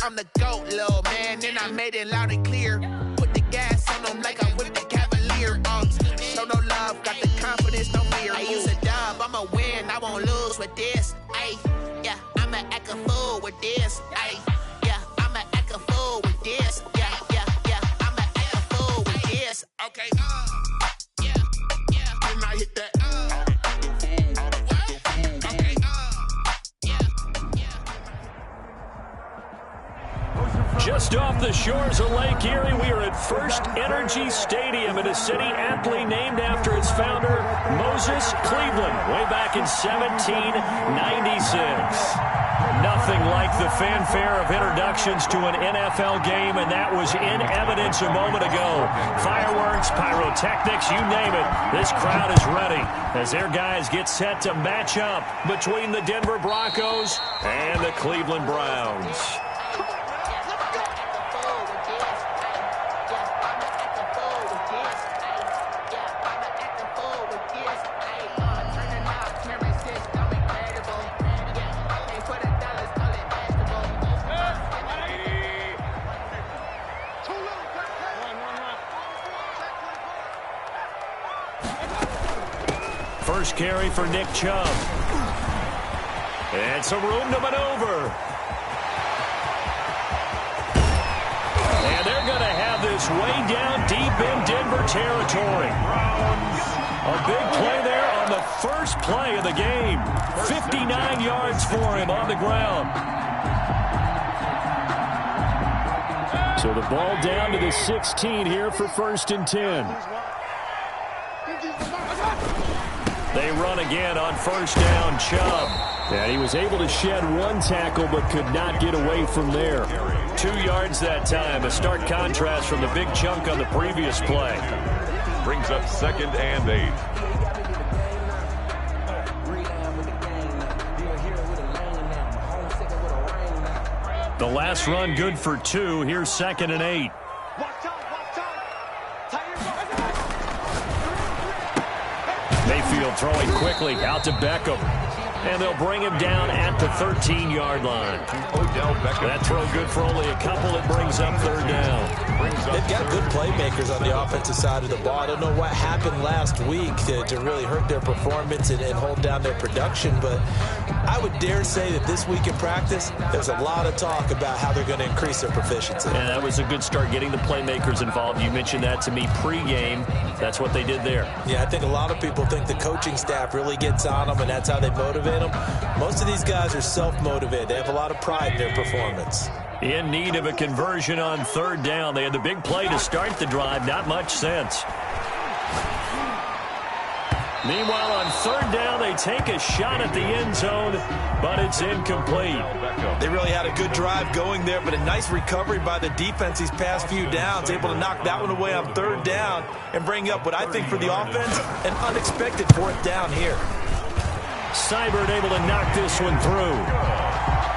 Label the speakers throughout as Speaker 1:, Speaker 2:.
Speaker 1: I'm the GOAT, little man, and I made it loud and clear. Put the gas on them like I'm with the Cavalier. Show no love, got the confidence, no fear. I use a dub, I'ma win, I won't lose with this. Ay, yeah, I'ma act a fool with this. Ay, yeah, I'ma act a fool with this. Yeah, yeah, yeah, I'ma act a fool with this. Okay, yeah, yeah, and I hit that.
Speaker 2: Just off the shores of Lake Erie, we are at First Energy Stadium in a city aptly named after its founder, Moses Cleveland, way back in 1796. Nothing like the fanfare of introductions to an NFL game, and that was in evidence a moment ago. Fireworks, pyrotechnics, you name it. This crowd is ready as their guys get set to match up between the Denver Broncos and the Cleveland Browns. First carry for Nick Chubb. And some room to maneuver. And they're going to have this way down deep in Denver territory. A big play there on the first play of the game. 59 yards for him on the ground. So the ball down to the 16 here for 1st and 10. They run again on 1st down, Chubb. And he was able to shed one tackle but could not get away from there. 2 yards that time, a stark contrast from the big chunk on the previous play.
Speaker 3: Brings up 2nd and 8.
Speaker 2: The last run good for 2. Here's 2nd and 8. Mayfield throwing quickly out to Beckham. And they'll bring him down at the 13-yard line.
Speaker 3: Odell Beckham.
Speaker 2: That throw good for only a couple. It brings up 3rd down.
Speaker 4: They've got good playmakers on the offensive side of the ball. I don't know what happened last week to really hurt their performance and hold down their production, but I would dare say that this week in practice, there's a lot of talk about how they're going to increase their proficiency.
Speaker 2: And that was a good start, getting the playmakers involved. You mentioned that to me pregame. That's what they did there.
Speaker 4: Yeah, I think a lot of people think the coaching staff really gets on them, and that's how they motivate them. Most of these guys are self-motivated. They have a lot of pride in their performance.
Speaker 2: In need of a conversion on 3rd down. They had the big play to start the drive. Not much sense. Meanwhile, on 3rd down, they take a shot at the end zone, but it's incomplete.
Speaker 4: They really had a good drive going there, but a nice recovery by the defense these past few downs, able to knock that one away on 3rd down and bring up what I think for the offense, an unexpected 4th down here.
Speaker 2: Seibert able to knock this one through.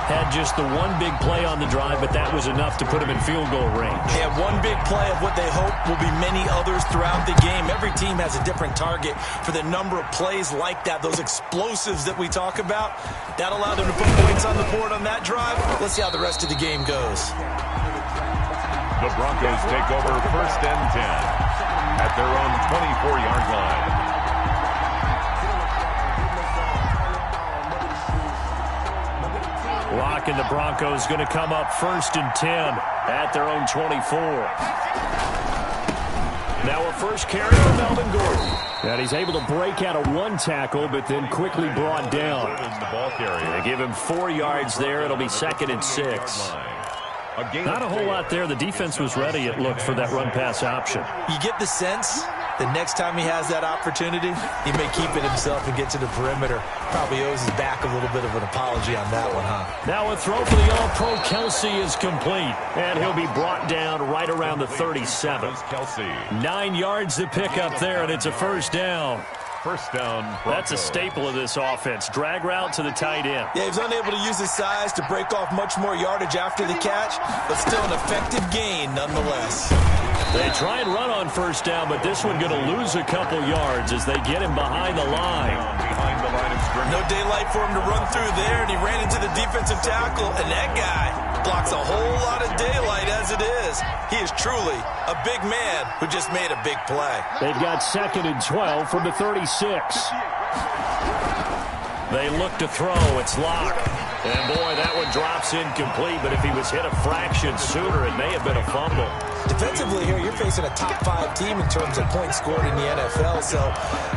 Speaker 2: Had just the one big play on the drive, but that was enough to put him in field goal range.
Speaker 4: Yeah, one big play of what they hope will be many others throughout the game. Every team has a different target for the number of plays like that, those explosives that we talk about. That allowed them to put points on the board on that drive. Let's see how the rest of the game goes.
Speaker 3: The Broncos take over 1st and 10 at their own 24-yard line.
Speaker 2: Lock and the Broncos going to come up 1st and 10 at their own 24. Now a first carry for Melvin Gordon. And he's able to break out of one tackle, but then quickly brought down. They give him 4 yards there. It'll be 2nd and 6. Not a whole lot there. The defense was ready, it looked, for that run-pass option.
Speaker 4: You get the sense the next time he has that opportunity, he may keep it himself and get to the perimeter. Probably owes his back a little bit of an apology on that one, huh?
Speaker 2: Now a throw for the All-Pro Kelsey is complete, and he'll be brought down right around the 37. 9 yards to pick up there, and it's a 1st down.
Speaker 3: 1st down.
Speaker 2: That's a staple of this offense. Drag route to the tight end.
Speaker 4: Yeah, he was unable to use his size to break off much more yardage after the catch, but still an effective gain nonetheless.
Speaker 2: They try and run on 1st down, but this one going to lose a couple yards as they get him behind the line.
Speaker 4: No daylight for him to run through there, and he ran into the defensive tackle, and that guy blocks a whole is. He is truly a big man who just made a big play.
Speaker 2: They've got 2nd and 12 from the 36. They look to throw. It's Locke. And, boy, that one drops incomplete. But if he was hit a fraction sooner, it may have been a fumble.
Speaker 4: Defensively here, you're facing a top-5 team in terms of points scored in the NFL. So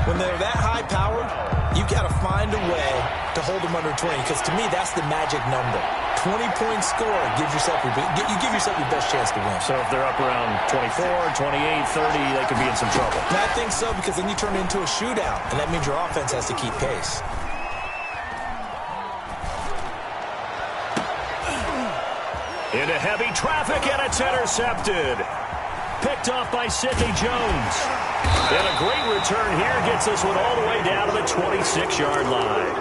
Speaker 4: when they're that high-powered, you've got to find a way to hold them under 20. Because to me, that's the magic number. 20-point score gives yourself you give yourself your best chance to win.
Speaker 2: So if they're up around 24, 28, 30, they could be in some trouble.
Speaker 4: And I think so, because then you turn it into a shootout, and that means your offense has to keep pace.
Speaker 2: Into heavy traffic, and it's intercepted. Picked off by Sidney Jones. And a great return here gets this one all the way down to the 26-yard line.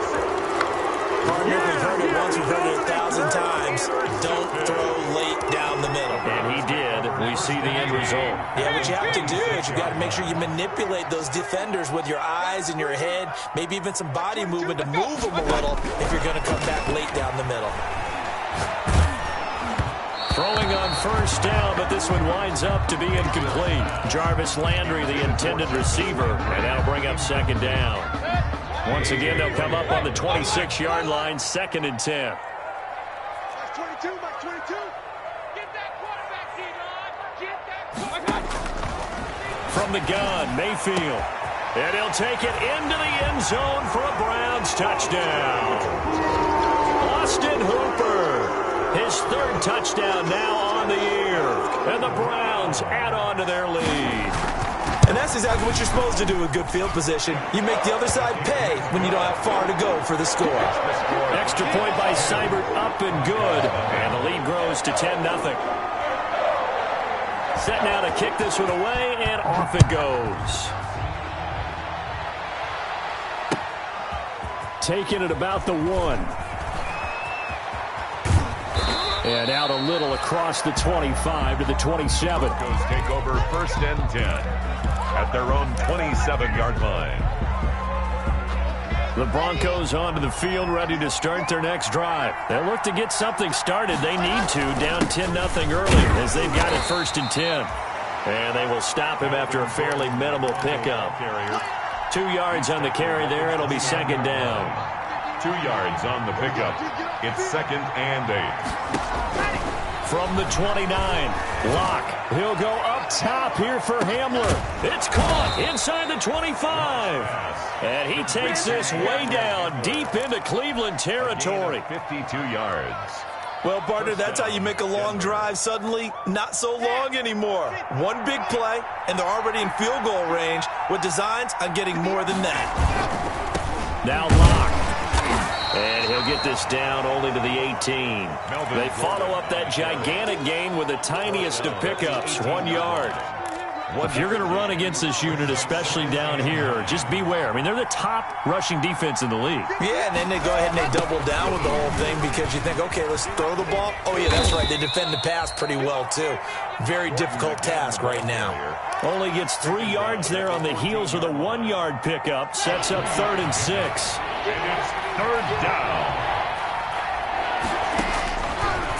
Speaker 4: Partner, we've heard it once, we've heard it 1,000 times. Don't throw late down the middle.
Speaker 2: And he did. We see the end result.
Speaker 4: Yeah, what you have to do is you've got to make sure you manipulate those defenders with your eyes and your head, maybe even some body movement to move them a little if you're going to come back late down the middle.
Speaker 2: Throwing on 1st down, but this one winds up to be incomplete. Jarvis Landry, the intended receiver, and that'll bring up 2nd down. Once again, they'll come up on the 26-yard line, 2nd and 10.
Speaker 5: Mark 22, Mark 22. Get that quarterback, D-Ron. Get that quarterback.
Speaker 2: From the gun, Mayfield. And he'll take it into the end zone for a Browns touchdown. Austin Hooper, his 3rd touchdown now on the year. And the Browns add on to their lead.
Speaker 4: And that's exactly what you're supposed to do with good field position. You make the other side pay when you don't have far to go for the score.
Speaker 2: Extra point by Seibert, up and good. And the lead grows to 10-0. Set now to kick this one away, and off it goes. Taking it about the 1. And out a little across the 25 to the 27.
Speaker 3: Broncos take over 1st and 10 at their own 27-yard line.
Speaker 2: The Broncos onto the field, ready to start their next drive. They'll look to get something started. They need to, down 10-0 early, as they've got it 1st and 10. And they will stop him after a fairly minimal pickup. 2 yards on the carry there. It'll be 2nd down.
Speaker 3: 2 yards on the pickup. It's 2nd and 8.
Speaker 2: From the 29, Locke. He'll go up top here for Hamler. It's caught inside the 25. And he takes this way down deep into Cleveland territory.
Speaker 3: 52 yards.
Speaker 4: Well, partner, that's how you make a long drive suddenly not so long anymore. One big play, and they're already in field goal range with designs on getting more than that.
Speaker 2: Now Locke. And he'll get this down only to the 18. They follow up that gigantic gain with the tiniest of pickups, 1 yard. If you're going to run against this unit, especially down here, just beware. I mean, they're the top rushing defense in the league.
Speaker 4: Yeah, and then they go ahead and they double down with the whole thing because you think, okay, let's throw the ball. Oh, yeah, that's right. They defend the pass pretty well, too. Very difficult task right now.
Speaker 2: Only gets 3 yards there on the heels of the 1 yard pickup. Sets up 3rd and 6.
Speaker 3: And it's 3rd down.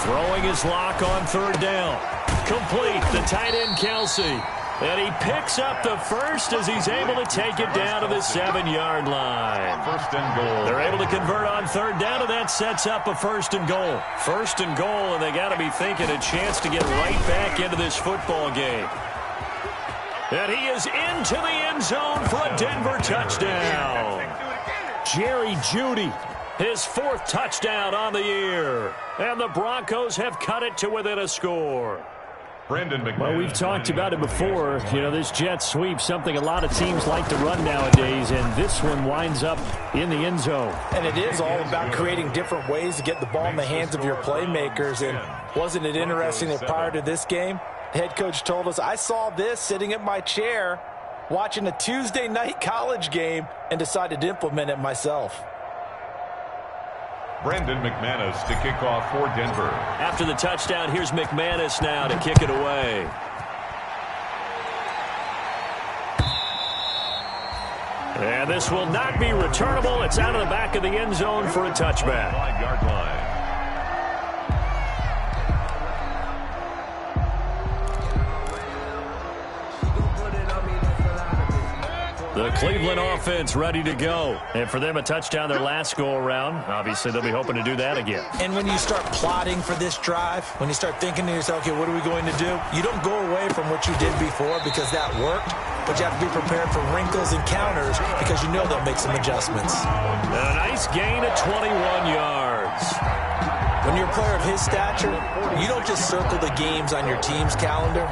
Speaker 2: Throwing his Lock on 3rd down. Complete, the tight end Kelsey. And he picks up the first as he's able to take it down to the 7-yard line.
Speaker 3: 1st and goal.
Speaker 2: They're able to convert on 3rd down, and that sets up a 1st and goal. 1st and goal, and they got to be thinking a chance to get right back into this football game. And he is into the end zone for a Denver touchdown. Jerry Jeudy, his 4th touchdown on the year. And the Broncos have cut it to within a score.
Speaker 3: Brandon McMahon.
Speaker 2: Well, we've talked about it before. You know, this jet sweep, something a lot of teams like to run nowadays, and this one winds up in the end zone.
Speaker 4: And it is all about creating different ways to get the ball in the hands of your playmakers. And wasn't it interesting that prior to this game, the head coach told us, I saw this sitting at my chair watching a Tuesday night college game and decided to implement it myself.
Speaker 3: Brandon McManus to kick off for Denver.
Speaker 2: After the touchdown, here's McManus now to kick it away. And this will not be returnable. It's out of the back of the end zone for a touchback.
Speaker 3: 5-yard line.
Speaker 2: The Cleveland offense ready to go. And for them, a touchdown their last go-around. Obviously, they'll be hoping to do that again.
Speaker 4: And when you start plotting for this drive, when you start thinking to yourself, okay, what are we going to do? You don't go away from what you did before because that worked, but you have to be prepared for wrinkles and counters because you know they'll make some adjustments.
Speaker 2: A nice gain of 21 yards.
Speaker 4: When you're a player of his stature, you don't just circle the games on your team's calendar.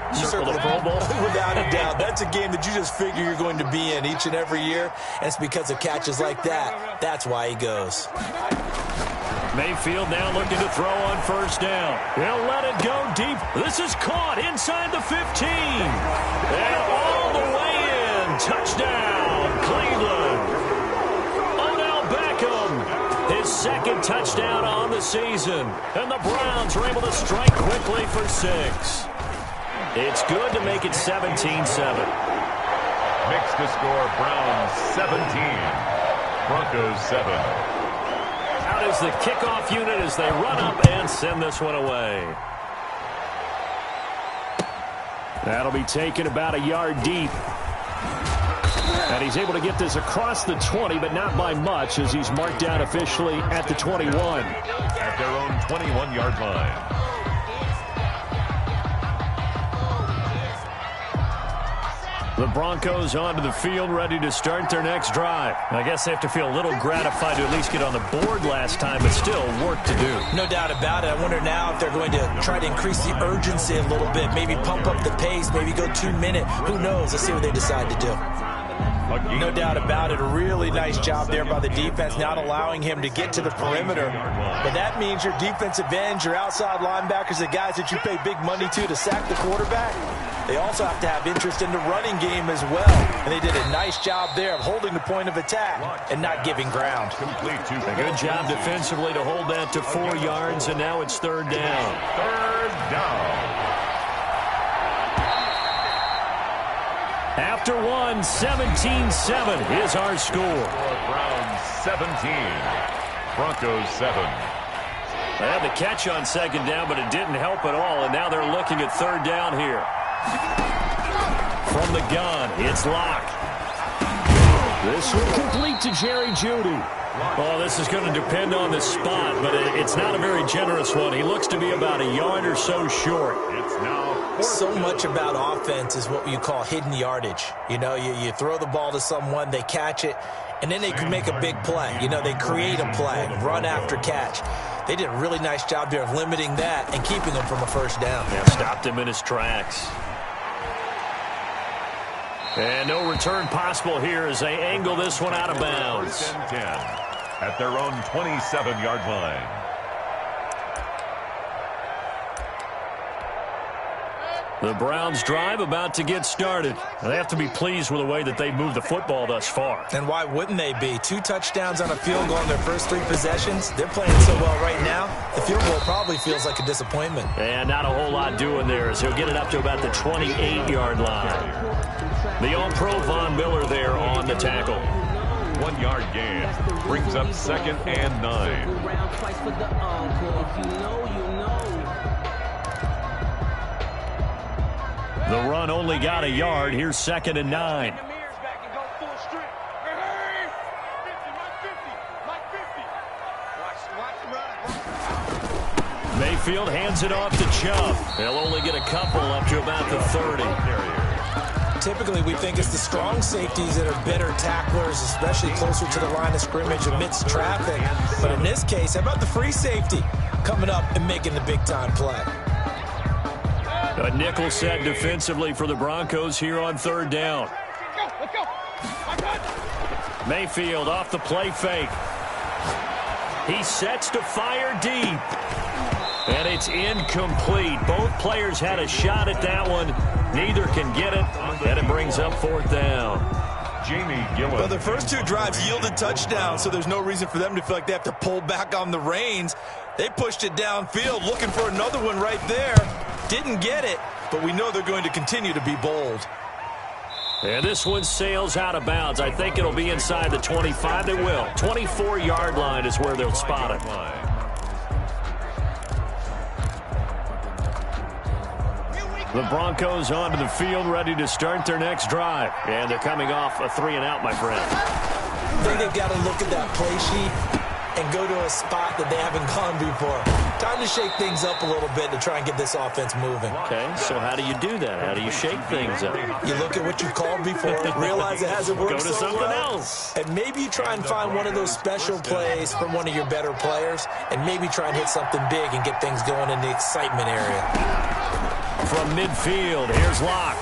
Speaker 4: You circle the Pro Bowl? Without a doubt. That's a game that you just figure you're going to be in each and every year, and it's because of catches like that. That's why he goes.
Speaker 2: Mayfield now looking to throw on first down. He'll let it go deep. This is caught inside the 15. And all the way in. Touchdown, Cleveland. Odell Beckham. His second touchdown on the season. And the Browns are able to strike quickly for 6. It's good to make it 17-7.
Speaker 3: Makes the score Browns 17, Broncos 7.
Speaker 2: Out is the kickoff unit as they run up and send this one away. That'll be taken about a yard deep. And he's able to get this across the 20, but not by much as he's marked down officially at the 21.
Speaker 3: At their own 21-yard line.
Speaker 2: The Broncos onto the field, ready to start their next drive. I guess they have to feel a little gratified to at least get on the board last time, but still work to do.
Speaker 4: No doubt about it. I wonder now if they're going to try to increase the urgency a little bit, maybe pump up the pace, maybe go 2-minute. Who knows? Let's see what they decide to do. No doubt about it. A really nice job there by the defense, not allowing him to get to the perimeter. But that means your defensive ends, your outside linebackers, the guys that you pay big money to sack the quarterback, they also have to have interest in the running game as well. And they did a nice job there of holding the point of attack and not giving ground.
Speaker 2: A good job defensively to hold that to 4 yards, and now it's third down.
Speaker 3: Third down.
Speaker 2: After 17-7 is our score.
Speaker 3: Browns 17, Broncos 7.
Speaker 2: They had the catch on second down, but it didn't help at all, and now they're looking at third down here. From the gun, it's Locke. This will complete to Jerry Jeudy. Oh, this is going to depend on the spot, but it's not a very generous one. He looks to be about a yard or so short.
Speaker 3: It's now
Speaker 4: so much about offense is what you call hidden yardage. You know, you throw the ball to someone, they catch it, and then they can make a big play. You know, they create a play, run after catch. They did a really nice job there of limiting that and keeping him from a first down.
Speaker 2: Yeah, stopped him in his tracks. And no return possible here as they angle this one out of bounds.
Speaker 3: First and 10 at their own 27-yard line.
Speaker 2: The Browns drive about to get started. They have to be pleased with the way that they moved the football thus far.
Speaker 4: And why wouldn't they be? 2 touchdowns on a field goal in their first 3 possessions. They're playing so well right now, the field goal probably feels like a disappointment.
Speaker 2: And not a whole lot doing there as he'll get it up to about the 28-yard line. The All-Pro Von Miller there on the tackle.
Speaker 3: 1-yard gain brings up second and 9.
Speaker 2: The run only got a yard. Here's second and 9. Mayfield hands it off to Chubb. They'll only get a couple up to about the 30.
Speaker 4: Typically, we think it's the strong safeties that are better tacklers, especially closer to the line of scrimmage amidst traffic. But in this case, how about the free safety coming up and making the big-time play?
Speaker 2: A nickel set defensively for the Broncos here on third down. Mayfield off the play fake. He sets to fire deep. And it's incomplete. Both players had a shot at that one. Neither can get it. And it brings up fourth down.
Speaker 3: Jamie Gillen.
Speaker 4: Well, the first 2 drives yielded touchdowns, so there's no reason for them to feel like they have to pull back on the reins. They pushed it downfield, looking for another one right there. Didn't get it, but we know they're going to continue to be bold.
Speaker 2: And this one sails out of bounds. I think it'll be inside the 25. They will. 24-yard line is where they'll spot it.
Speaker 5: Here we
Speaker 2: The Broncos onto the field, ready to start their next drive. And they're coming off a 3-and-out, my friend.
Speaker 4: I think they've got to look at that play sheet and go to a spot that they haven't gone before. Time to shake things up a little bit to try and get this offense moving.
Speaker 2: Okay, so how do you do that? How do you shake things up?
Speaker 4: You look at what you called before, realize it hasn't worked
Speaker 2: Go to something else.
Speaker 4: And maybe you try and find one of those special plays from one of your better players, and maybe try and hit something big and get things going in the excitement area.
Speaker 2: From midfield, here's Locke.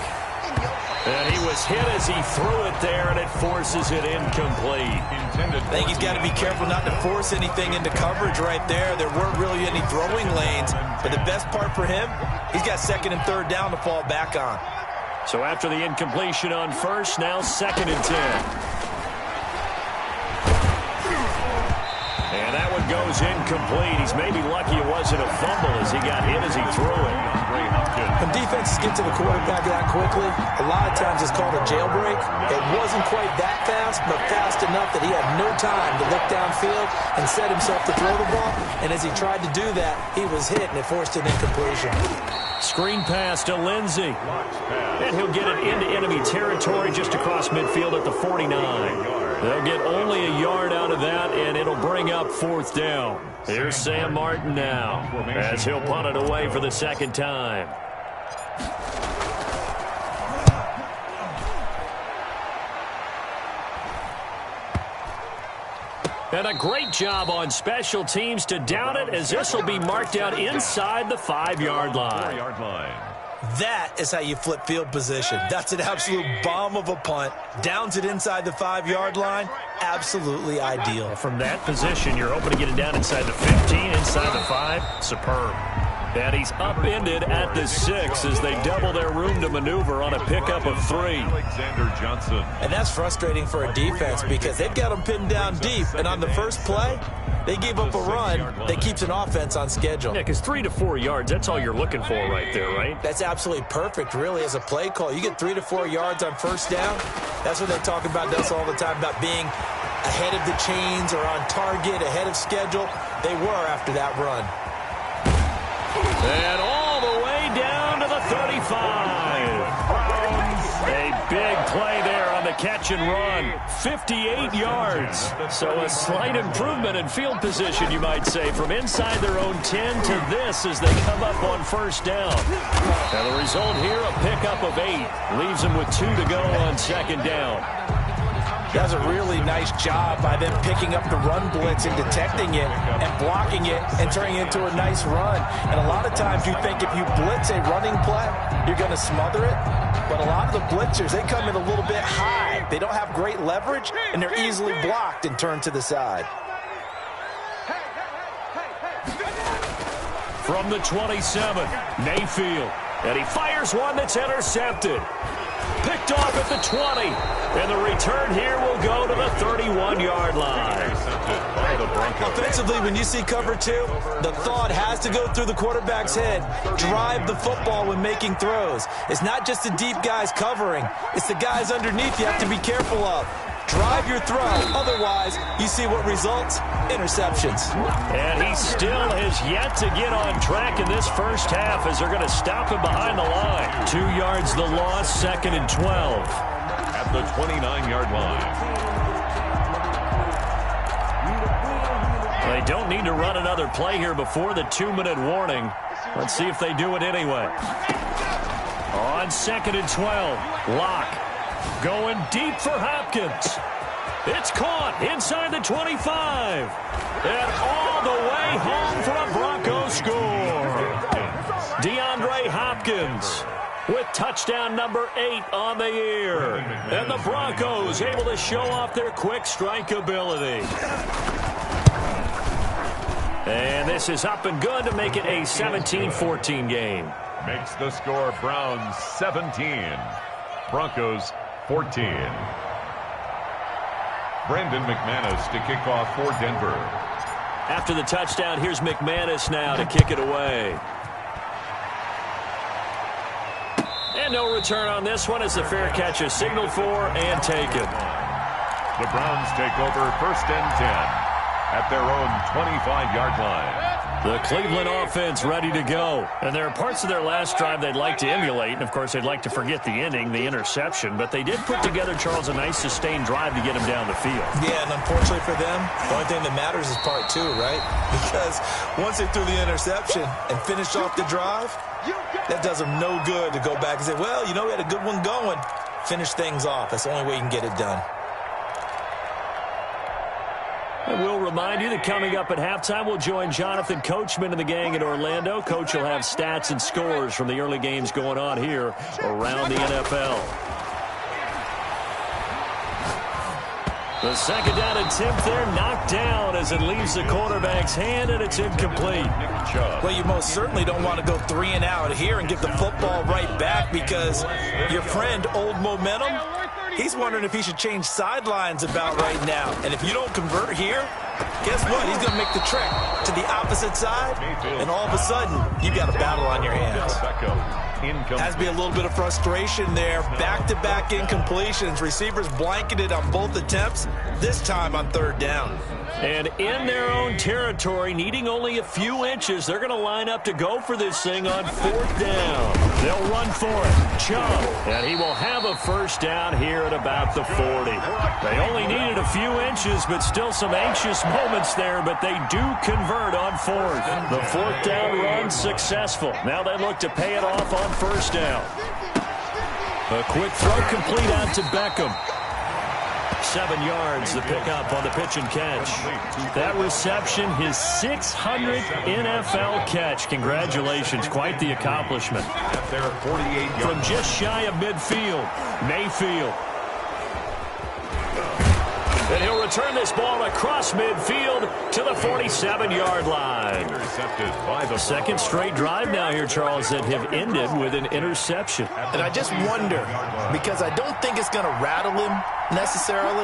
Speaker 2: And he was hit as he threw it there, and it forces it incomplete.
Speaker 4: I think he's got to be careful not to force anything into coverage right there. There weren't really any throwing lanes, but the best part for him, he's got second and third down to fall back on.
Speaker 2: So after the incompletion on first, now 2nd and 10. And that one goes incomplete. He's maybe lucky it wasn't a fumble as he got hit as he threw it.
Speaker 4: When defenses get to the quarterback that quickly, a lot of times it's called a jailbreak. It wasn't quite that fast, but fast enough that he had no time to look downfield and set himself to throw the ball. And as he tried to do that, he was hit, and it forced an incompletion.
Speaker 2: Screen pass to Lindsey. And he'll get it into enemy territory just across midfield at the 49. They'll get only a yard out of that, and it'll bring up 4th down. Here's Sam Martin now, as he'll punt it away for the 2nd time. And a great job on special teams to down it, as this will be marked out inside the 5-yard line.
Speaker 4: That is how you flip field position. That's an absolute bomb of a punt. Downs it inside the 5-yard line. Absolutely ideal.
Speaker 2: From that position, you're hoping to get it down inside the 15, inside the 5. Superb. And he's upended at the 6 as they double their room to maneuver on a pickup of 3.
Speaker 3: Alexander Johnson.
Speaker 4: And that's frustrating for a defense because they've got them pinned down deep. And on the first play, they gave up a run that keeps an offense on schedule.
Speaker 2: Yeah, because 3 to 4 yards, that's all you're looking for right there, right?
Speaker 4: That's absolutely perfect, really, as a play call. You get 3 to 4 yards on first down. That's what they talk about us all the time, about being ahead of the chains or on target, ahead of schedule. They were after that run.
Speaker 2: And all the way down to the 35. A big play there on the catch and run. 58 yards. So a slight improvement in field position, you might say, from inside their own 10 to this as they come up on first down. And the result here, a pickup of 8. Leaves them with 2 to go on 2nd down.
Speaker 4: Does a really nice job by them picking up the run blitz and detecting it and blocking it and turning it into a nice run. And a lot of times you think if you blitz a running play, you're going to smother it. But a lot of the blitzers, they come in a little bit high. They don't have great leverage, and they're easily blocked and turned to the side.
Speaker 2: From the 27, Mayfield. And he fires one that's intercepted. Picked off at the 20. And the return here will go to the 31-yard line.
Speaker 4: Offensively, when you see cover 2, the thought has to go through the quarterback's head. Drive the football when making throws. It's not just the deep guys covering. It's the guys underneath you have to be careful of. Drive your throw. Otherwise, you see what results? Interceptions.
Speaker 2: And he still has yet to get on track in this first half as they're going to stop him behind the line. 2 yards the loss, 2nd and 12.
Speaker 3: At the 29-yard line.
Speaker 2: They don't need to run another play here before the 2-minute warning. Let's see if they do it anyway. On 2nd and 12, Locke going deep for Hopkins. It's caught inside the 25. And all the way home for a Broncos score. DeAndre Hopkins with touchdown number 8 on the year. And the Broncos able to show off their quick strike ability. And this is up and good to make it a 17-14 game.
Speaker 3: Makes the score Browns 17. Broncos 14. Brandon McManus to kick off for Denver.
Speaker 2: After the touchdown, here's McManus now to kick it away. And no return on this one as the fair catch is signaled for and taken.
Speaker 3: The Browns take over 1st and 10 at their own 25-yard line.
Speaker 2: The Cleveland offense ready to go. And there are parts of their last drive they'd like to emulate. And, of course, they'd like to forget the ending, the interception. But they did put together, Charles, a nice sustained drive to get them down the field.
Speaker 4: Yeah, and unfortunately for them, the only thing that matters is part two, right? Because once they threw the interception and finished off the drive, that does them no good to go back and say, well, you know, we had a good one going. Finish things off. That's the only way you can get it done.
Speaker 2: And we'll remind you that coming up at halftime, we'll join Jonathan Coachman and the gang in Orlando. Coach will have stats and scores from the early games going on here around the NFL. The second down attempt there knocked down as it leaves the quarterback's hand, and it's incomplete.
Speaker 4: Well, you most certainly don't want to go 3 and out here and get the football right back because your friend, Old Momentum, he's wondering if he should change sidelines about right now. And if you don't convert here, guess what? He's going to make the trek to the opposite side, and all of a sudden, you got a battle on your hands. Has to be a little bit of frustration there. Back-to-back incompletions. Receivers blanketed on both attempts, this time on third down.
Speaker 2: And in their own territory, needing only a few inches, they're going to line up to go for this thing on fourth down. They'll run for it. Chubb, and he will have a first down here at about the 40. They only needed a few inches, but still some anxious moments there, but they do convert on fourth. The fourth down run successful. Now they look to pay it off on first down. A quick throw complete out to Beckham. 7 yards, the pickup on the pitch and catch. That reception, his 600th NFL catch. Congratulations, quite the accomplishment. From just shy of midfield, Mayfield. And he'll return this ball across midfield to the 47-yard line. Intercepted by the second straight drive now here, Charles, that have ended with an interception.
Speaker 4: And I just wonder, because I don't think it's going to rattle him necessarily,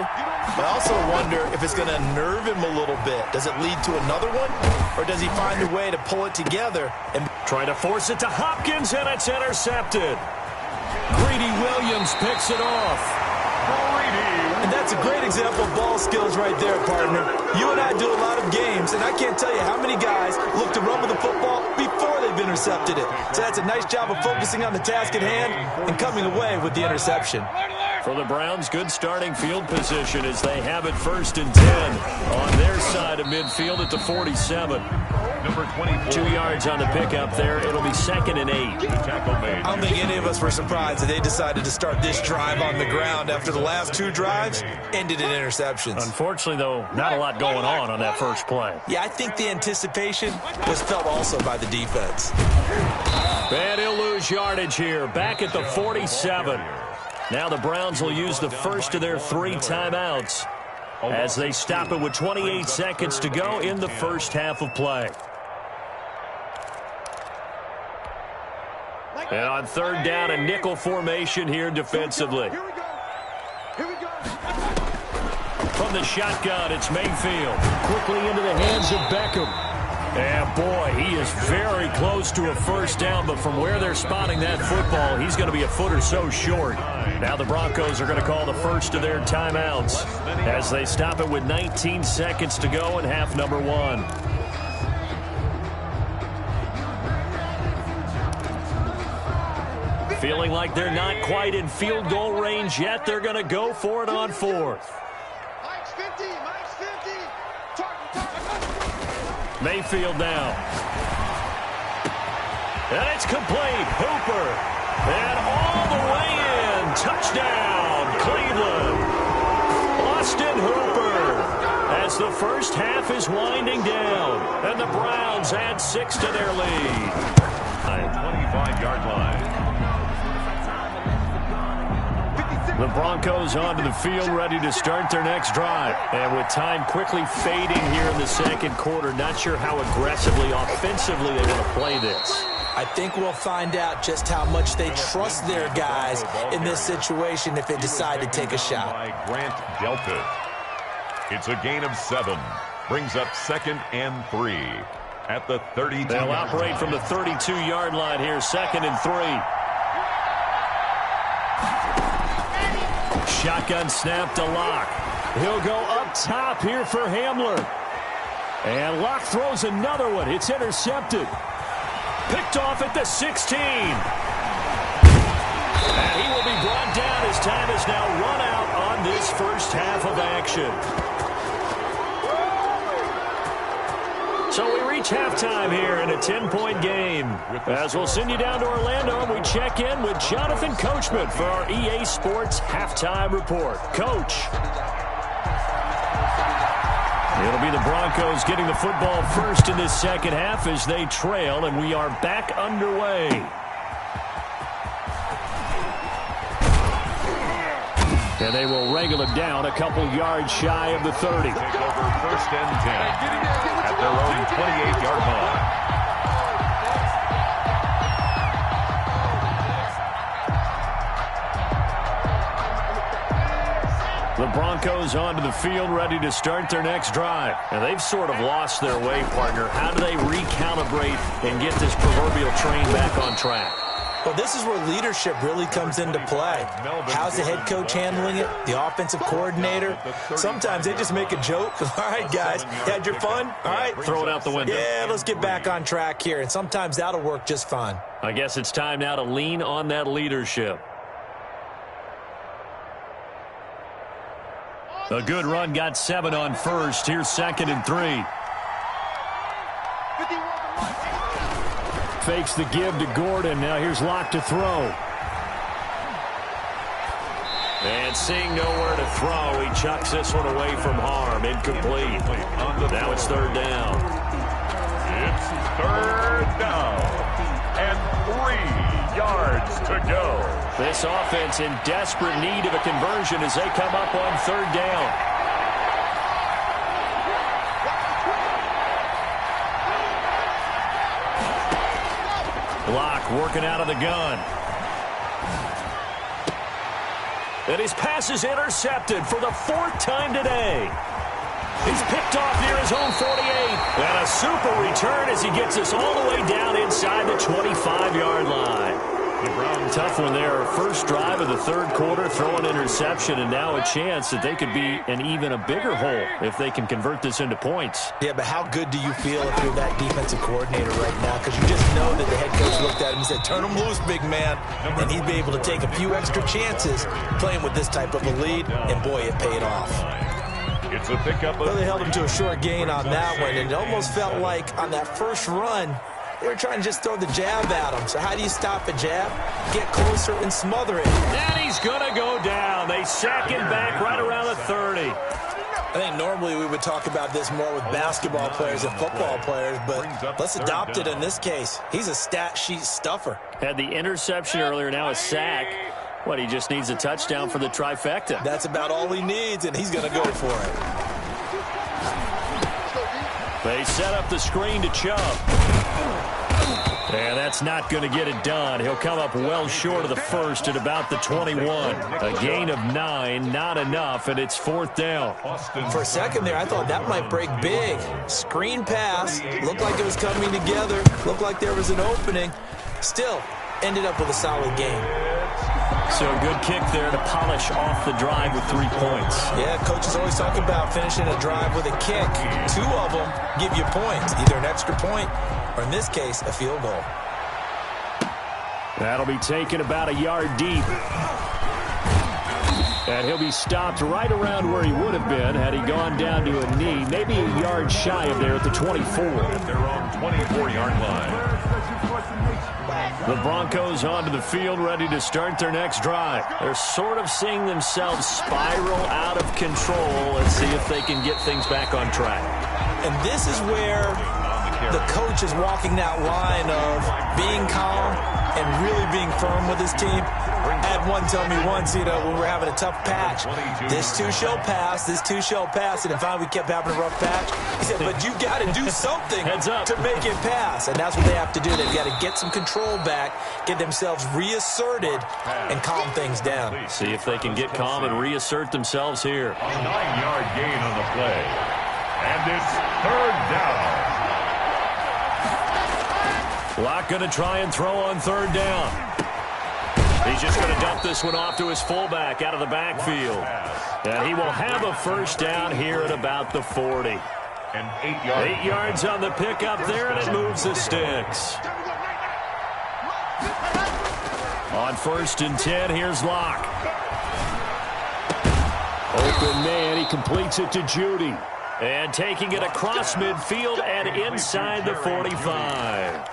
Speaker 4: but I also wonder if it's going to nerve him a little bit. Does it lead to another one, or does he find a way to pull it together? And
Speaker 2: trying to force it to Hopkins, and it's intercepted. Greedy Williams picks it off.
Speaker 4: And that's a great example of ball skills right there, partner. You and I do a lot of games, and I can't tell you how many guys look to run with the football before they've intercepted it. So that's a nice job of focusing on the task at hand and coming away with the interception.
Speaker 2: For the Browns, good starting field position as they have it 1st and 10 on their side of midfield at the 47. Number 24. 2 yards on the pickup there. It'll be 2nd and 8.
Speaker 4: I don't think any of us were surprised that they decided to start this drive on the ground after the last 2 drives ended in interceptions.
Speaker 2: Unfortunately, though, not a lot going on that first play.
Speaker 4: Yeah, I think the anticipation was felt also by the defense.
Speaker 2: And he'll lose yardage here. Back at the 47. Now the Browns will use the first of their 3 timeouts as they stop it with 28 seconds to go in the first half of play. And on third down, a nickel formation here defensively. From the shotgun, it's Mayfield. Quickly into the hands of Beckham. And, boy, he is very close to a first down, but from where they're spotting that football, he's going to be a foot or so short. Now the Broncos are going to call the first of their timeouts as they stop it with 19 seconds to go in half number 1. Feeling like they're not quite in field goal range yet. They're going to go for it on fourth. Mayfield now. And it's complete. Hooper. And all the way in. Touchdown, Cleveland. Austin Hooper. As the first half is winding down. And the Browns add 6 to their lead.
Speaker 3: 25-yard line.
Speaker 2: The Broncos onto the field, ready to start their next drive. And with time quickly fading here in the second quarter, not sure how aggressively, offensively they want to play this.
Speaker 4: I think we'll find out just how much they trust their guys in this situation if they decide to take a shot.
Speaker 3: Grant Delta. It's a gain of 7. Brings up 2nd and 3 at the 32.
Speaker 2: They'll operate from the 32-yard line here, 2nd and 3. Shotgun snap to Locke. He'll go up top here for Hamler. And Locke throws another one. It's intercepted. Picked off at the 16. And he will be brought down. His time is now run out on this first half of action. So we reach halftime here in a 10-point game. As we'll send you down to Orlando, and we check in with Jonathan Coachman for our EA Sports Halftime Report. Coach. It'll be the Broncos getting the football first in this second half as they trail, and we are back underway. And they will wrangle it down a couple yards shy of the 30.
Speaker 3: Take over first and 10 at their own 28-yard line.
Speaker 2: The Broncos onto the field, ready to start their next drive. And they've sort of lost their way, partner. How do they recalibrate and get this proverbial train back on track?
Speaker 4: Well, this is where leadership really comes into play. How's the head coach handling it? The offensive coordinator? Sometimes they just make a joke. All right, guys, you had your fun? All right.
Speaker 2: Throw it out the window.
Speaker 4: Yeah, let's get back on track here. And sometimes that'll work just fine.
Speaker 2: I guess it's time now to lean on that leadership. A good run, got 7 on first. Here's 2nd and 3. Fakes the give to Gordon. Now here's Locke to throw. And seeing nowhere to throw, he chucks this one away from harm. Incomplete. Now it's 3rd down.
Speaker 3: It's 3rd down and 3 yards to go.
Speaker 2: This offense in desperate need of a conversion as they come up on 3rd down. Locke working out of the gun. And his pass is intercepted for the 4th time today. He's picked off near his own 48. And a super return as he gets us all the way down inside the 25-yard line. Tough one there. First drive of the 3rd quarter, throw an interception, and now a chance that they could be in even a bigger hole if they can convert this into points.
Speaker 4: Yeah, but how good do you feel if you're that defensive coordinator right now? Because you just know that the head coach looked at him and said, turn him loose, big man. And he'd be able to take a few extra chances playing with this type of a lead, and boy, it paid off.
Speaker 3: It's a pickup.
Speaker 4: Well, they held him to a short gain on that one, and it almost felt like on that first run, they were trying to just throw the jab at him. So how do you stop a jab? Get closer and smother it.
Speaker 2: And he's going to go down. They sack him back right around the 30.
Speaker 4: I think normally we would talk about this more with basketball players and football players, but let's adopt it in this case. He's a stat sheet stuffer.
Speaker 2: Had the interception earlier, now a sack. What, he just needs a touchdown for the trifecta.
Speaker 4: That's about all he needs, and he's going to go for it.
Speaker 2: They set up the screen to Chubb. And that's not going to get it done. He'll come up well short of the first at about the 21. A gain of 9, not enough, and it's 4th down.
Speaker 4: For a second there, I thought that might break big. Screen pass, looked like it was coming together, looked like there was an opening. Still, ended up with a solid game.
Speaker 2: So a good kick there to polish off the drive with 3 points.
Speaker 4: Yeah, coaches always talk about finishing a drive with a kick. 2 of them give you points, either an extra point or, in this case, a field goal.
Speaker 2: That'll be taken about a yard deep. And he'll be stopped right around where he would have been had he gone down to a knee, maybe a yard shy of there at the 24.
Speaker 3: At their own 24-yard line.
Speaker 2: The Broncos onto the field, ready to start their next drive. They're sort of seeing themselves spiral out of control. Let's see if they can get things back on track.
Speaker 4: And this is where the coach is walking that line of being calm and really being firm with his team. I had one tell me once, when we're having a tough patch, this too shall pass, this too shall pass, and finally we kept having a rough patch. He said, but you got to do something to make it pass, and that's what they have to do. They've got to get some control back, get themselves reasserted, and calm things down.
Speaker 2: See if they can get calm and reassert themselves here.
Speaker 3: A 9-yard gain on the play, and it's 3rd down.
Speaker 2: Locke going to try and throw on 3rd down. He's just going to dump this one off to his fullback out of the backfield. And he will have a 1st down here at about the 40.
Speaker 3: And 8 yards.
Speaker 2: 8 yards on the pickup there, and it moves the sticks. On 1st and 10, here's Locke. Open man, he completes it to Judy. And taking it across midfield and inside the 45.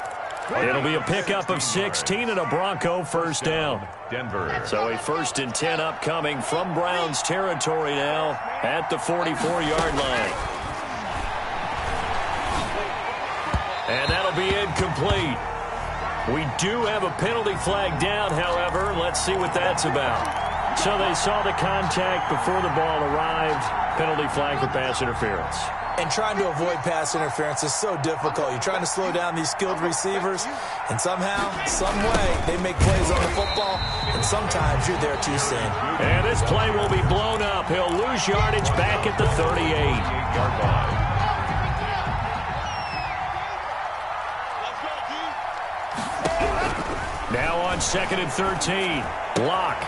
Speaker 2: It'll be a pickup of 16 and a Bronco first down.
Speaker 3: Denver.
Speaker 2: So a 1st and 10 upcoming from Browns territory now at the 44-yard line. And that'll be incomplete. We do have a penalty flag down, however. Let's see what that's about. So they saw the contact before the ball arrived. Penalty flag for pass interference.
Speaker 4: And trying to avoid pass interference is so difficult. You're trying to slow down these skilled receivers, and somehow, some way, they make plays on the football, and sometimes you're there too soon.
Speaker 2: And this play will be blown up. He'll lose yardage back at the 38-yard line. Now on 2nd and 13. Locke.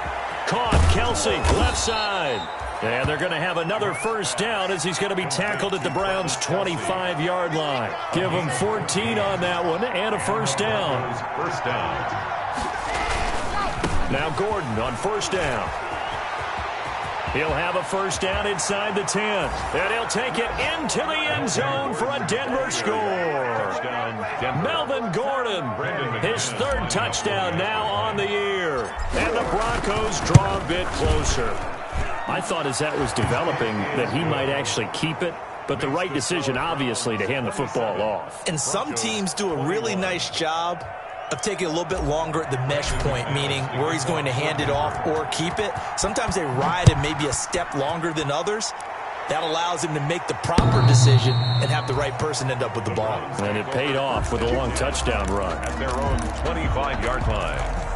Speaker 2: Caught. Kelsey. Left side. And they're going to have another first down as he's going to be tackled at the Browns' 25-yard line. Give him 14 on that one and a first down.
Speaker 3: First down.
Speaker 2: Now Gordon on 1st down. He'll have a first down inside the 10. And he'll take it into the end zone for a Denver score. Melvin Gordon, his 3rd touchdown now on the year. And the Broncos draw a bit closer. I thought as that was developing that he might actually keep it, but the right decision, obviously, to hand the football off.
Speaker 4: And some teams do a really nice job of taking a little bit longer at the mesh point, meaning where he's going to hand it off or keep it. Sometimes they ride him maybe a step longer than others. That allows him to make the proper decision and have the right person end up with the ball.
Speaker 2: And it paid off with a long touchdown run.
Speaker 3: At their own 25-yard line.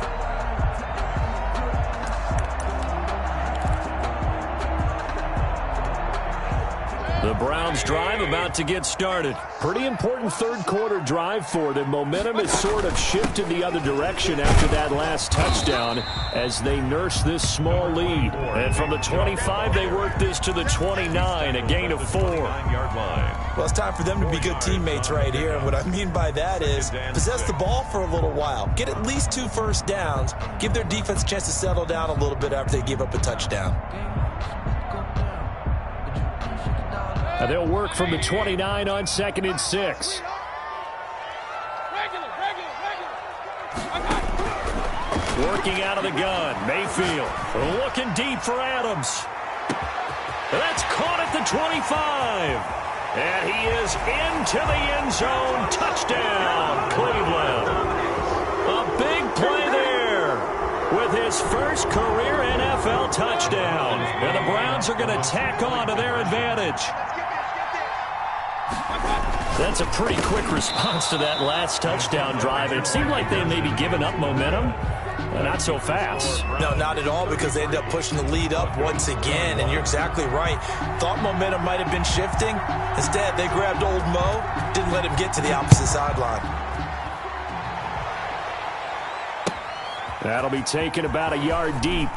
Speaker 2: The Browns drive about to get started. Pretty important 3rd quarter drive for them. Momentum has sort of shifted the other direction after that last touchdown as they nurse this small lead. And from the 25, they work this to the 29, a gain of 4.
Speaker 4: Well, it's time for them to be good teammates right here. And what I mean by that is possess the ball for a little while. Get at least 2 first downs. Give their defense a chance to settle down a little bit after they give up a touchdown.
Speaker 2: Now they'll work from the 29 on 2nd and 6. Working out of the gun. Mayfield looking deep for Adams. That's caught at the 25. And he is into the end zone. Touchdown, Cleveland. A big play there with his first career NFL touchdown. And the Browns are going to tack on to their advantage. That's a pretty quick response to that last touchdown drive. It seemed like they may be giving up momentum. Not so fast.
Speaker 4: No, not at all, because they ended up pushing the lead up once again, and you're exactly right. Thought momentum might have been shifting. Instead, they grabbed old Mo, didn't let him get to the opposite sideline.
Speaker 2: That'll be taken about a yard deep.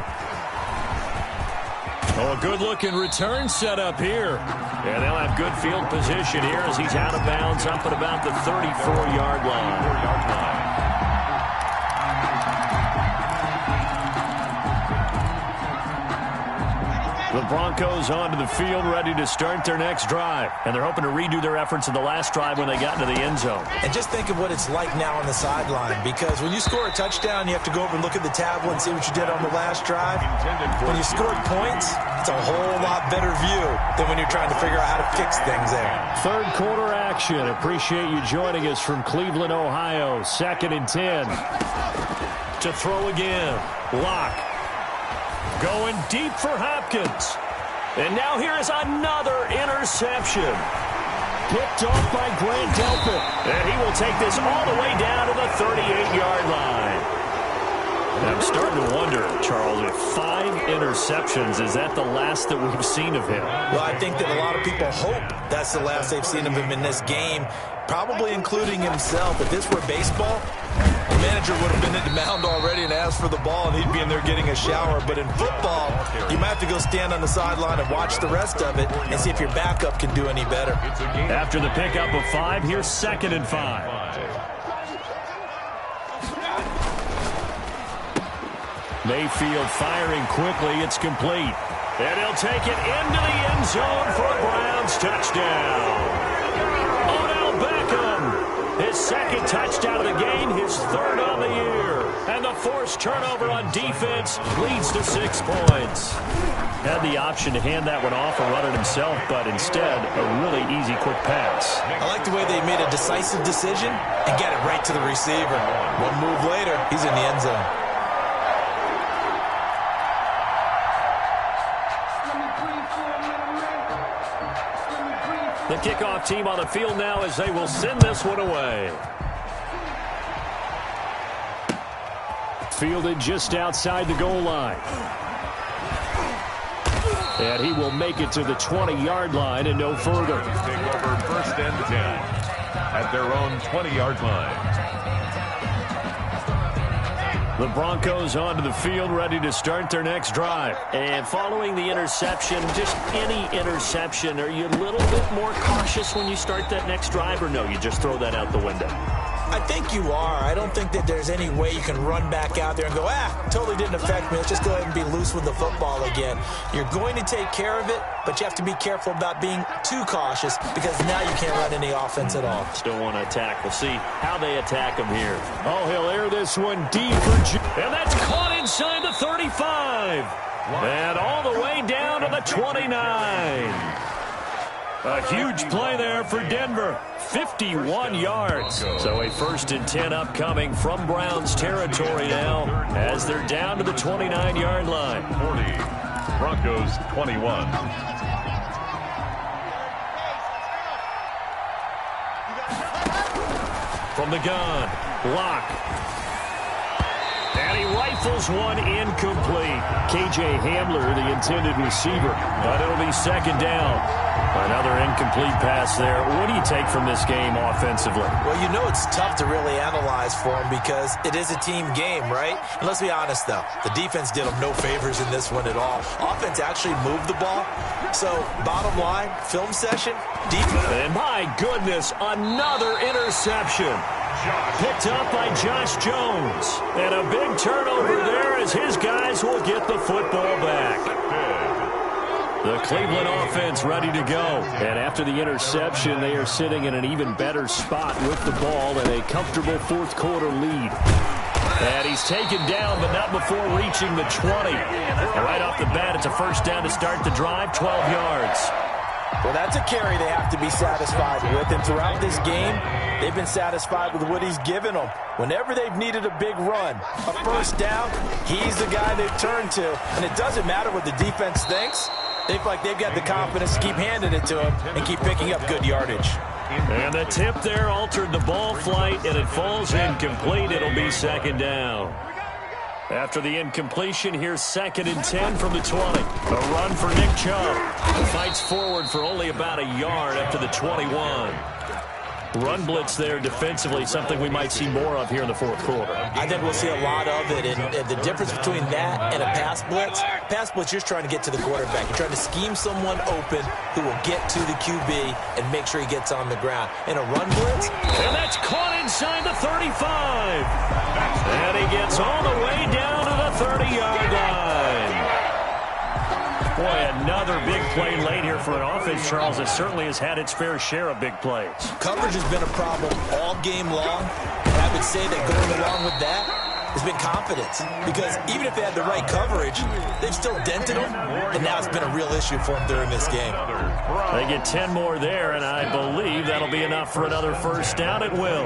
Speaker 2: Oh, a good-looking return set up here. And they'll have good field position here as he's out of bounds up at about the 34-yard line. The Broncos onto the field, ready to start their next drive. And they're hoping to redo their efforts in the last drive when they got into the end zone.
Speaker 4: And just think of what it's like now on the sideline, because when you score a touchdown, you have to go over and look at the tablet and see what you did on the last drive. When you scored points, it's a whole lot better view than when you're trying to figure out how to fix things there. 3rd quarter action. Appreciate you joining us from Cleveland, Ohio. 2nd and 10. To throw again. Locke. Going deep for Hopkins. And now here is another interception. Picked off by Grant Delpit. And he will take this all the way down to the 38-yard line. And I'm starting to wonder, Charles, if 5 interceptions, is that the last that we've seen of him? Well, I think that a lot of people hope that's the last they've seen of him in this game, probably including himself. If this were baseball, manager would have been at the mound already and asked for the ball, and he'd be in there getting a shower. But in football, you might have to go stand on the sideline and watch the rest of it and see if your backup can do any better.
Speaker 2: After the pickup of 5, here's 2nd and 5. Mayfield firing quickly. It's complete. And he'll take it into the end zone for a Browns touchdown. Odell Beckham, his 2nd touchdown of the game, his 3rd on the year. And the forced turnover on defense leads to 6 points. Had the option to hand that one off or run it himself, but instead, a really easy, quick pass.
Speaker 4: I like the way they made a decisive decision and get it right to the receiver. One move later, he's in the end zone.
Speaker 2: The kickoff team on the field now as they will send this one away. Fielded just outside the goal line. And he will make it to the 20-yard line and no further.
Speaker 3: Take over 1st and 10 at their own 20-yard line.
Speaker 2: The Broncos onto the field, ready to start their next drive. And following the interception, just any interception, are you a little bit more cautious when you start that next drive, or no, you just throw that out the window?
Speaker 4: I think you are. I don't think that there's any way you can run back out there and go, totally didn't affect me. Let's just go ahead and be loose with the football again. You're going to take care of it, but you have to be careful about being too cautious because now you can't run any offense at all.
Speaker 2: Still want to attack. We'll see how they attack him here. Oh, he'll air this one deep for and that's caught inside the 35. And all the way down to the 29. A huge play there for Denver. 51 yards. So a 1st and 10 upcoming from Browns territory now as they're down to the 29-yard line.
Speaker 3: 40. Broncos 21.
Speaker 2: From the gun. Block. And he rifles one incomplete. K.J. Hamler, the intended receiver. But it'll be 2nd down. Another incomplete pass there. What do you take from this game offensively?
Speaker 4: Well, you know it's tough to really analyze for them because it is a team game, right? And let's be honest, though. The defense did them no favors in this one at all. Offense actually moved the ball. So, bottom line, film session, defense.
Speaker 2: And my goodness, another interception. Picked up by Josh Jones. And a big turnover there as his guys will get the football back. The Cleveland offense ready to go. And after the interception, they are sitting in an even better spot with the ball and a comfortable 4th quarter lead. And he's taken down, but not before reaching the 20. And right off the bat, it's a 1st down to start the drive, 12 yards.
Speaker 4: Well, that's a carry they have to be satisfied with. And throughout this game, they've been satisfied with what he's given them. Whenever they've needed a big run, a 1st down, he's the guy they've turned to. And it doesn't matter what the defense thinks. They feel like they've got the confidence to keep handing it to him and keep picking up good yardage.
Speaker 2: And the tip there altered the ball flight, and it falls incomplete. It'll be 2nd down. After the incompletion, here's 2nd and 10 from the 20. A run for Nick Chubb. Fights forward for only about a yard up to the 21. Run blitz there defensively, something we might see more of here in the 4th quarter.
Speaker 4: I think we'll see a lot of it, and the difference between that and a pass blitz, you're just trying to get to the quarterback. You're trying to scheme someone open who will get to the QB and make sure he gets on the ground. In a run blitz,
Speaker 2: and that's caught inside the 35. And he gets all the way down to the 30-yard line. Boy, another big play late here for an offense, Charles, that certainly has had its fair share of big plays.
Speaker 4: Coverage has been a problem all game long, and I would say that going along with that has been confidence. Because even if they had the right coverage, they've still dented them, and now it's been a real issue for them during this game.
Speaker 2: They get 10 more there, and I believe that'll be enough for another 1st down. It will.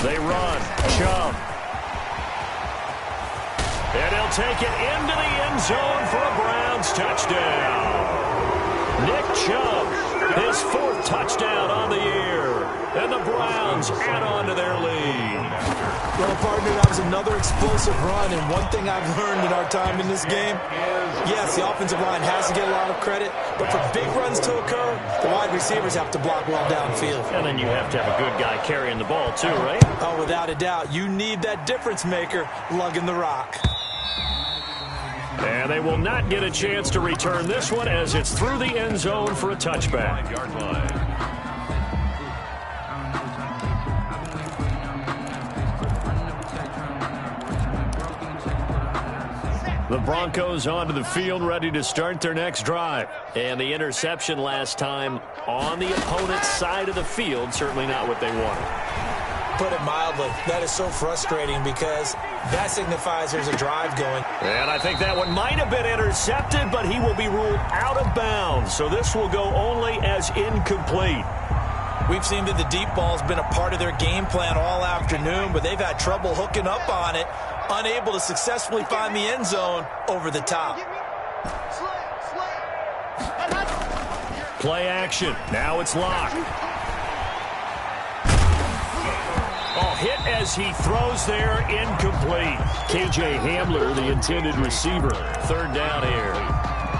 Speaker 2: They run. Chubb. And he'll take it into the end zone for a Browns touchdown. Nick Chubb, his 4th touchdown on the year. And the Browns add on to their lead.
Speaker 4: Well, partner, that was another explosive run, and one thing I've learned in our time in this game, yes, the offensive line has to get a lot of credit, but for big runs to occur, the wide receivers have to block well downfield.
Speaker 2: And then you have to have a good guy carrying the ball too, right?
Speaker 4: Oh, without a doubt. You need that difference maker lugging the rock.
Speaker 2: And they will not get a chance to return this one as it's through the end zone for a touchback.
Speaker 3: 5-yard line.
Speaker 2: The Broncos onto the field, ready to start their next drive. And the interception last time on the opponent's side of the field, certainly not what they wanted.
Speaker 4: Put it mildly, that is so frustrating because that signifies there's a drive going.
Speaker 2: And I think that one might have been intercepted, but he will be ruled out of bounds. So this will go only as incomplete.
Speaker 4: We've seen that the deep ball's been a part of their game plan all afternoon, but they've had trouble hooking up on it, unable to successfully find the end zone over the top.
Speaker 2: Play action. Now it's locked. Oh, hit as he throws there, incomplete. KJ Hamler, the intended receiver. Third down here.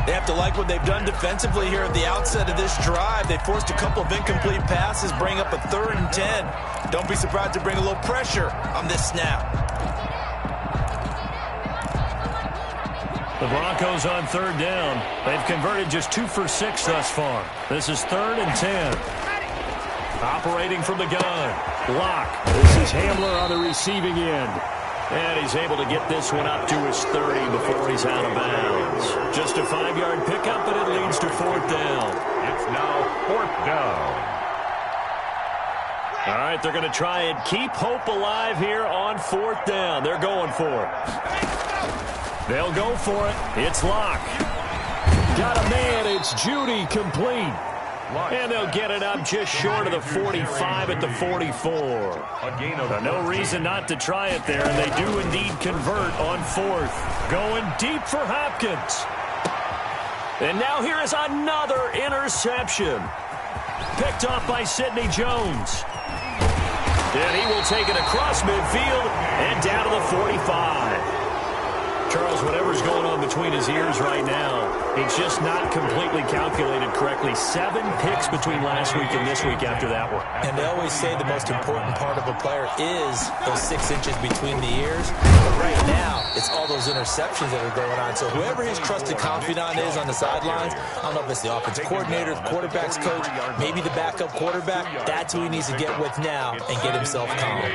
Speaker 4: They have to like what they've done defensively here at the outset of this drive. They forced a couple of incomplete passes, bring up a 3rd and 10. Don't be surprised to bring a little pressure on this snap.
Speaker 2: The Broncos on 3rd down. They've converted just 2 for 6 thus far. This is 3rd and 10. Operating from the gun. Lock. This is Hamler on the receiving end. And he's able to get this one up to his 30 before he's out of bounds. Just a 5-yard pickup, and it leads to 4th down.
Speaker 3: It's now 4th down.
Speaker 2: All right, they're going to try and keep hope alive here on 4th down. They're going for it. They'll go for it. It's Locke. Got a man. It's Judy, complete. And they'll get it up just short of the 45 at the 44. No reason not to try it there, and they do indeed convert on 4th. Going deep for Hopkins. And now here is another interception. Picked off by Sidney Jones. And he will take it across midfield and down to the 45. Charles, whatever's going on between his ears right now, it's just not completely calculated correctly. 7 picks between last week and this week after that one.
Speaker 4: And they always say the most important part of a player is those 6 inches between the ears. But right now, it's all those interceptions that are going on. So whoever his trusted confidant is on the sidelines, I don't know if it's the offensive coordinator, the quarterback's coach, maybe the backup quarterback, that's who he needs to get with now and get himself calm.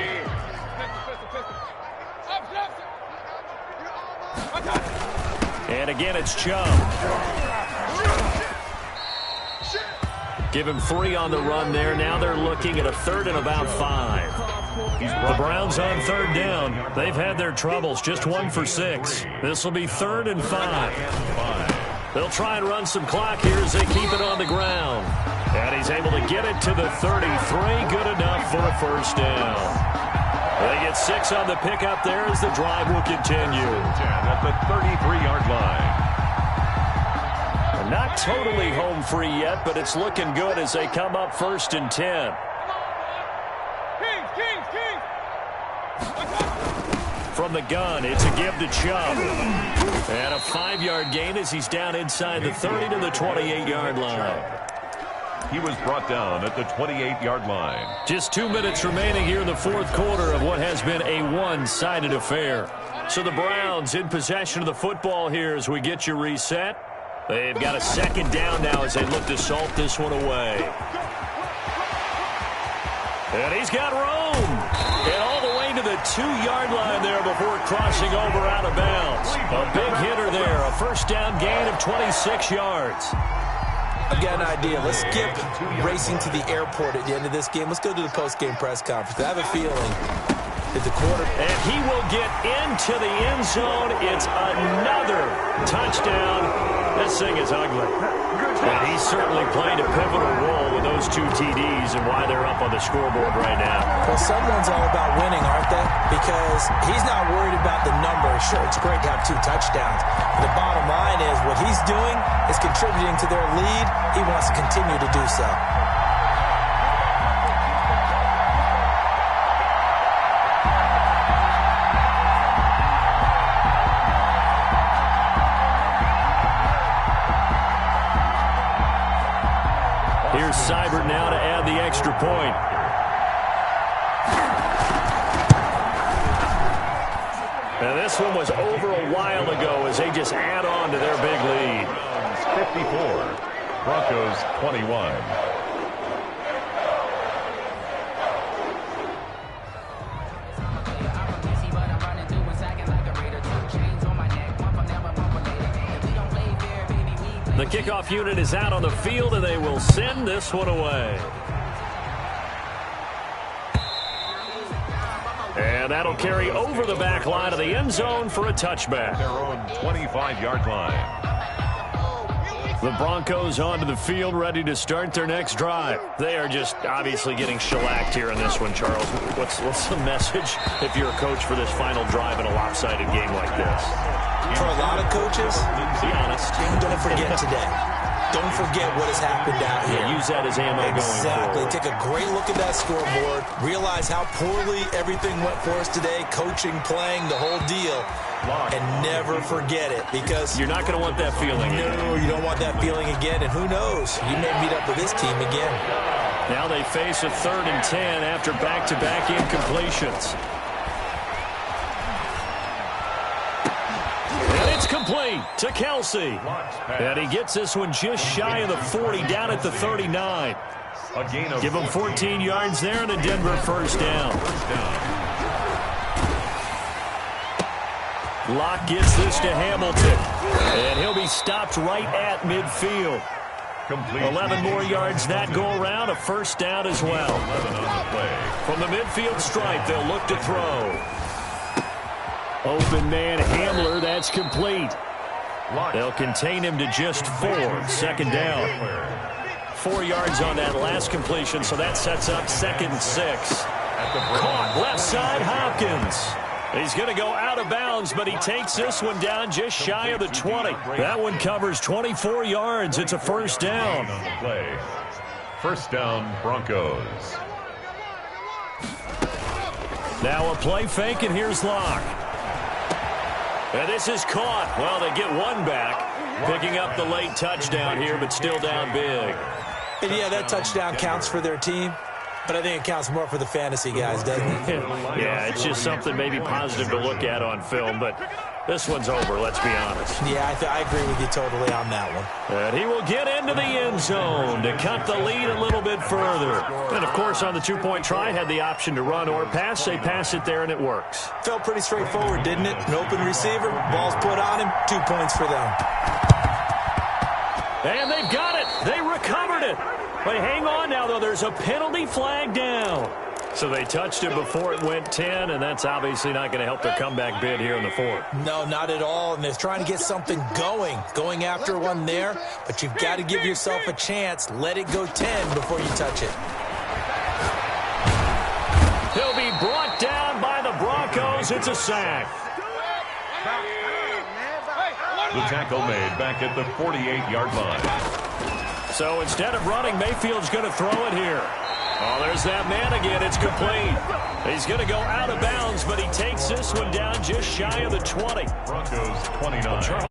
Speaker 2: And again, it's Chubb. Give him 3 on the run there. Now they're looking at a 3rd and about 5. The Browns on 3rd down. They've had their troubles. Just 1 for 6. This will be 3rd and 5. They'll try and run some clock here as they keep it on the ground. And he's able to get it to the 33. Good enough for a 1st down. They get 6 on the pickup there as the drive will continue.
Speaker 3: At the 33-yard line.
Speaker 2: Not totally home free yet, but it's looking good as they come up 1st and 10. From the gun, it's a give to Chubb. And a 5-yard gain as he's down inside the 30 to the 28-yard line.
Speaker 3: He was brought down at the 28-yard line.
Speaker 2: Just 2 minutes remaining here in the 4th quarter of what has been a one-sided affair. So the Browns in possession of the football here as we get you reset. They've got a 2nd down now as they look to salt this one away. And he's got room. And all the way to the 2-yard line there before crossing over out of bounds. A big hitter there. A 1st down gain of 26 yards.
Speaker 4: I've got an idea. Let's skip racing to the airport at the end of this game. Let's go to the post-game press conference. I have a feeling that the quarterback...
Speaker 2: And he will get into the end zone. It's another touchdown. This thing is ugly. And he's certainly played a pivotal role with those 2 TDs and why they're up on the scoreboard right now.
Speaker 4: Well, someone's all about winning, aren't they? Because he's not worried about the number. Sure, it's great to have 2 touchdowns. But the bottom line is what he's doing is contributing to their lead. He wants to continue to do so.
Speaker 2: And this one was over a while ago as they just add on to their big lead.
Speaker 3: 54, Broncos 21.
Speaker 2: The kickoff unit is out on the field, and they will send this one away. And that'll carry over the back line of the end zone for a touchback.
Speaker 3: Their own 25-yard line.
Speaker 2: The Broncos onto the field, ready to start their next drive. They are just obviously getting shellacked here in this one, Charles. What's the message if you're a coach for this final drive in a lopsided game like this?
Speaker 4: For a lot of coaches,
Speaker 2: be honest,
Speaker 4: don't forget today. Don't forget what has happened out here.
Speaker 2: Yeah, use that as ammo
Speaker 4: exactly.
Speaker 2: going forward.
Speaker 4: Take a great look at that scoreboard. Realize how poorly everything went for us today. Coaching, playing, the whole deal. And never forget it, because
Speaker 2: you're not going to want that feeling.
Speaker 4: No, you don't want that feeling again. And who knows? You may meet up with this team again.
Speaker 2: Now they face a 3rd and 10 after back-to-back incompletions. Complete to Kelsey. And he gets this one just shy of the 40, down at the 39. Give him 14 yards there and a Denver first down. Locke gets this to Hamilton. And he'll be stopped right at midfield. 11 more yards that go around, a first down as well. From the midfield stripe, they'll look to throw. Open man Hamler, that's complete. They'll contain him to just 4. 2nd down. 4 yards on that last completion, so that sets up 2nd and 6. Caught left side, Hopkins. He's going to go out of bounds, but he takes this one down just shy of the 20. That one covers 24 yards. It's a first down.
Speaker 3: First down, Broncos.
Speaker 2: Now a play fake, and here's Locke. And this is caught. Well, they get one back, picking up the late touchdown here, but still down big.
Speaker 4: And yeah, that touchdown counts for their team, but I think it counts more for the fantasy guys, doesn't it?
Speaker 2: Yeah, it's just something maybe positive to look at on film, but this one's over, let's be honest.
Speaker 4: Yeah, I agree with you totally on that one.
Speaker 2: And he will get into the end zone to cut the lead a little bit further. And, of course, on the 2-point try, had the option to run or pass. They pass it there, and it works.
Speaker 4: Felt pretty straightforward, didn't it? An open receiver, ball's put on him, 2 points for them.
Speaker 2: And they've got it. They recovered it. But hang on now, though. There's a penalty flag down. So they touched it before it went 10, and that's obviously not going to help their comeback bid here in the 4th.
Speaker 4: No, not at all, and they're trying to get something going after one there, but you've got to give yourself a chance. Let it go 10 before you touch it.
Speaker 2: He'll be brought down by the Broncos. It's a sack.
Speaker 3: The tackle made back at the 48-yard line.
Speaker 2: So instead of running, Mayfield's going to throw it here. Oh, there's that man again. It's complete. He's going to go out of bounds, but he takes this one down just shy of the 20.
Speaker 3: Broncos 29.